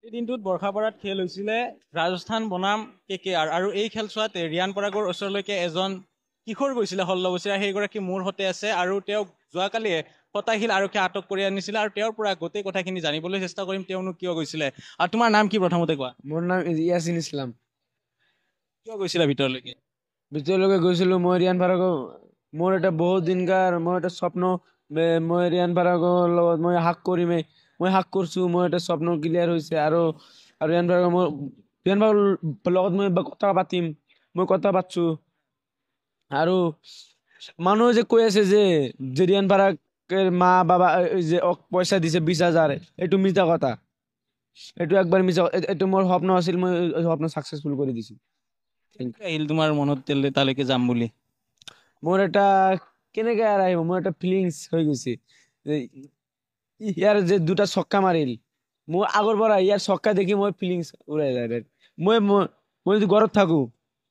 এই দিনটোত বৰ্ষাপাৰাত খেল হৈছিলে ৰাজস্থান বনাম KKR আৰু এই খেলছোৱাত ৰিয়ান পৰাগৰ ওচৰলৈকে এজন কিশোৰ গৈছিলে 16 বছৰীয়া সেইগৰাকী মোৰ সতে আছে আৰু তেওঁক যোৱাকালি ফটাশীল আৰক্ষীয়ে আটক কৰি আনিছিলে আৰু তেওঁৰ পৰা গোটেই কথাখিনি জানিবলৈ চেষ্টা কৰিম তেওঁনো কিয় গৈছিলে আৰু তোমাৰ নাম কি প্ৰথমতে কোৱা মোৰ নাম ইয়াছিন ইছলাম। কিয় গৈছিলা ভিতৰলৈকে ভিতৰলৈকে গৈছিলোঁ মই ৰিয়ান পৰাগৰ মোৰ এটা বহুত দিনকাৰ মোৰ এটা স্বপ্ন মই ৰিয়ান পৰাগৰ লগত মই হাক কৰিমেই মই হাক কৰিছোঁ মই এটা স্বপ্ন ক্লিয়াৰ হৈছে আৰু ৰিয়ান পৰাগৰ মই ৰিয়ান পৰাগৰ লগত মই কথা পাতিম মই কথা পাতিছোঁ আৰু মানুহে যে কৈ আছে যে ৰিয়ান পৰাগৰ মা বাবা যে পইচা দিছে 20,000 এইটো মিছা কথা এইটো একবাৰ মিছা এইটো মোৰ স্বপ্ন আছিল মই স্বপ্ন সাকসেসফুল কৰি দিছোঁ। আহিল তোমাৰ মনত তালৈকে যাম বুলি মোৰ এটা কেনেকে আৰু আহিব মোৰ এটা ফিলিংছ হৈ গৈছে যে ইয়াৰ যে দুটা ছক্কা মাৰিল মোৰ আগৰ পৰা ইয়াৰ ছক্কা দেখি মোৰ ফিলিংছ উৰাই যায় মই মই মই যদি ঘৰত থাকো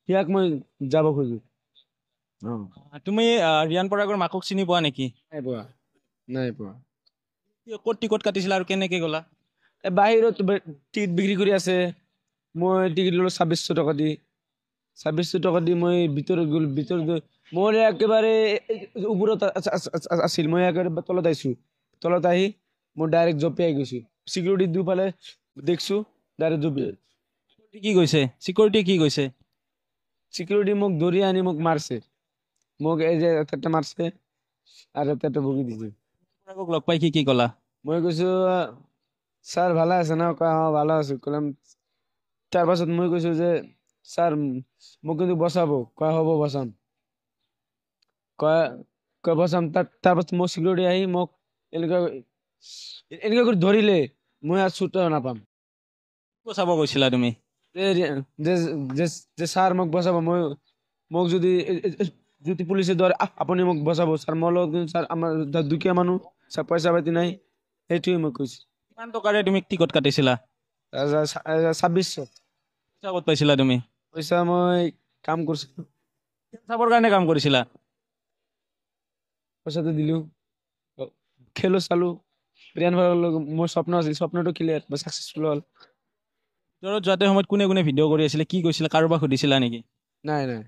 ইয়াক মই যাব খোজো। তুমি ৰিয়ান পৰাগৰ মাকক চিনি পোৱা নেকি নাই পোৱা নাই পোৱা ক'ত টিকট কাটিছিলা আৰু কেনেকে গ'লা বাহিৰত টিকট বিক্ৰী কৰি আছে মই টিকট ললো 2600 টকা দি 2600 টকা দি মই ভিতৰত গ'লো ভিতৰত মোৰ একেবাৰে ওপৰত আছিল মই একেবাৰে তলত আহিছো তলত আহি মই ডাইৰেক্ট জঁপিয়াই গৈছো চিকিউৰিটি দুফালে দেখছো ডাইৰেক্ট জঁপিয়াই কি কৈছে চিকিউৰিটি কি কৈছে চিকিউৰিটি মোক ধৰি আনি মোক মাৰছে মোক এই যে এটা মাৰছে আৰু এটা ভুগি দিছে পৰাগক লগ পাই কি ক'লা মই কৈছো স্যার ভালো আছে না কয় হ্যাঁ ভালো আছি কলাম তার পাছত মই কৈছো যে স্যার মোক কিন্তু বসাবো কয় হব বসাম কয় কয় বসাম তার পাছত মোক সিকিউরিটি আহি মোক এনেকুৱা এনেকুৱা কৰি ধৰিলে মই আৰু ছুট নাপাম চাব গৈছিলা তুমি যে যে যে যে স্যাৰ মোক বসাব মই মোক যদি যদি পুলিচে ধৰে আপুনি মোক বচাব স্যাৰ মোৰ লগত কিন্তু স্যাৰ আমাৰ দুখীয়া মানুহ স্যাৰ পইচা পাতি নাই সেইটোৱে মই কৈছো কিমান টকাৰে তুমি টিকট কাটিছিলা 2600 পইচা ক'ত পাইছিলা তুমি পইচা মই কাম কৰিছিলো খেল চাবৰ কাৰণে কাম কৰিছিলা পইচাটো দিলো খেলো চালো ৰিয়ান পৰাগৰ লগত মোৰ স্বপ্ন আছিল স্বপ্নটো ক্লিয়াৰ বা সাকসেসফুল হ'ল ভিতৰত যোৱাতে সময়ত কোনে কোনে ভিডিঅ' কৰি আছিলে কি কৈছিলে কাৰোবাক সুধিছিলা নেকি নাই নাই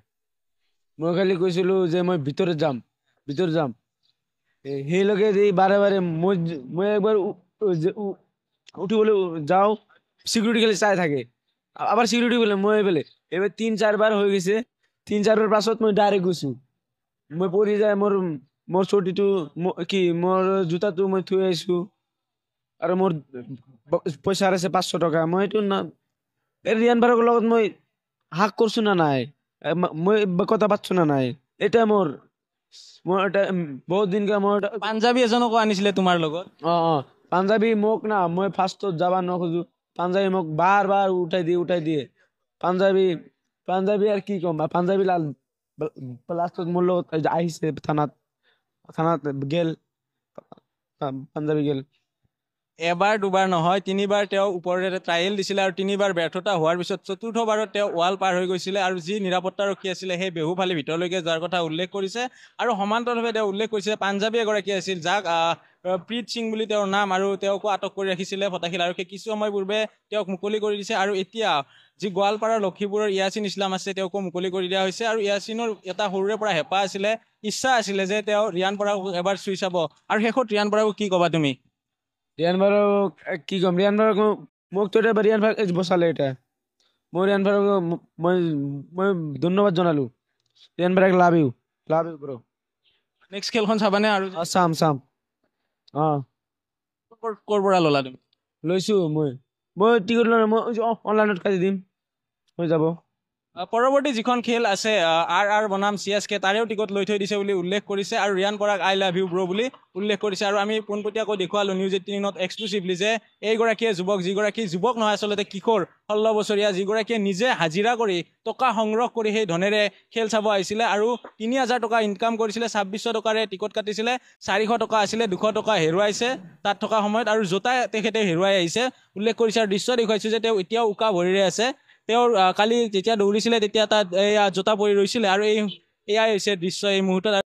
মই খালি কৈছিলো যে মই ভিতৰত যাম সেই লগে বাৰে বাৰে মই একবাৰ উঠিবলৈ যাওঁ সিকিউরিটি খালি চাই থাকে আবার সিকিউরিটি বলে মই বলে এবার 3-4 বার হয়ে গেছে 3-4 বার পাছত মই ডাইরেক্ট গৈছো মই পৰি যায় মোৰ মোৰ চটিটো কি মোৰ জোতাটো মই থৈ আহিছো আৰু মোৰ পইচা আছে 500 টকা মই এইটো না ৰিয়ান পৰাগৰ লগত মই হাক কৰছো না নাই মই কথা পাতছো না নাই এটা মোৰ মোৰ এটা বহুত দিনকা মোৰ পাঞ্জাবী এজনকো আনিছিলে তোমাৰ লগত পাঞ্জাবী মোক না মই ফাৰ্ষ্টত যাব নোখোজো পাঞ্জাবী মোক বাৰ বাৰ উঠাই দিয়ে পাঞ্জাবী পাঞ্জাবী আৰু কি কম পাঞ্জাবী লাষ্টত মোৰ লগত আহিছে থানাত গেল পাঞ্জাবী গেল এবাৰ দুবাৰ নহয় তিনিবাৰ তেওঁ ওপৰেৰে ট্ৰায়েল দিছিলে আৰু তিনিবাৰ ব্যৰ্থতা হোৱাৰ পিছত চতুৰ্থবাৰত তেওঁ ৱাল পাৰ হৈ গৈছিলে আৰু যি নিৰাপত্তাৰক্ষী আছিলে সেই বেহুফালি ভিতৰলৈকে যোৱাৰ কথা উল্লেখ কৰিছে আৰু সমান্তৰালভাৱে তেওঁ উল্লেখ কৰিছে পাঞ্জাবী এগৰাকী আছিল যাক প্ৰীত সিং বুলি তেওঁৰ নাম আৰু তেওঁকো আটক কৰি ৰাখিছিলে ফটাশীল আৰক্ষীয়ে কিছু সময় পূৰ্বে তেওঁক মুকলি কৰি দিছে আৰু এতিয়া যি গোৱালপাৰাৰ লক্ষীপুৰৰ ইয়াছিন ইছলাম আছে তেওঁকো মুকলি কৰি দিয়া হৈছে আৰু ইয়াছিনৰ এটা সৰুৰে পৰা হেঁপাহ আছিলে ইচ্ছা আছিলে যে তেওঁ ৰিয়ান পৰাগক এবাৰ চুই চাব আৰু শেষত ৰিয়ান পৰাগক কি ক'বা তুমি রিয়ান পরাগ কি কম রিয়ান পরাগ মোক তো এটা রিয়ান পরাগ বসালে এটা মই রিয়ান পরাগ মই মই ধন্যবাদ জনালো রিয়ান পরাগ লাভ ইউ ব্রো নেক্সট খেলখন চাবানে আৰু চাম ক'ৰ পৰা ল'লা তুমি লৈছো মই টিকট ললে মই অনলাইনত কাটি দিম হৈ যাব পৰৱৰ্তী যিখন খেল আছে RR বনাম CSK তাৰেও টিকট লৈ থৈ দিছে বুলি উল্লেখ কৰিছে আৰু Riyan Parag I love you ব্ৰ বুলি উল্লেখ কৰিছে আৰু আমি পোনপটীয়াকৈ দেখুৱালো নিউজ 18ত এক্সক্লুচিভলি যে এইগৰাকীয়ে যুৱক যিগৰাকী যুৱক নহয় আচলতে কিশোৰ 16 বছৰীয়া যিগৰাকীয়ে নিজে হাজিৰা কৰি টকা সংগ্ৰহ কৰি সেই ধনেৰে খেল চাব আহিছিলে আৰু 3000 টকা ইনকাম কৰিছিলে 2600 টকাৰে টিকট কাটিছিলে 400 টকা আছিলে 200 টকা হেৰুৱাইছে তাত থকা সময়ত আৰু জোতা তেখেতে হেৰুৱাই আহিছে উল্লেখ কৰিছে আৰু দৃশ্য দেখুৱাইছে যে তেওঁ এতিয়াও উকা ভৰিৰে আছে তেওঁৰ কালি যেতিয়া দৌৰিছিলে তেতিয়া তাত এয়া জোতা পৰি ৰৈছিলে আৰু এয়াই হৈছে দৃশ্য এই মুহূৰ্তত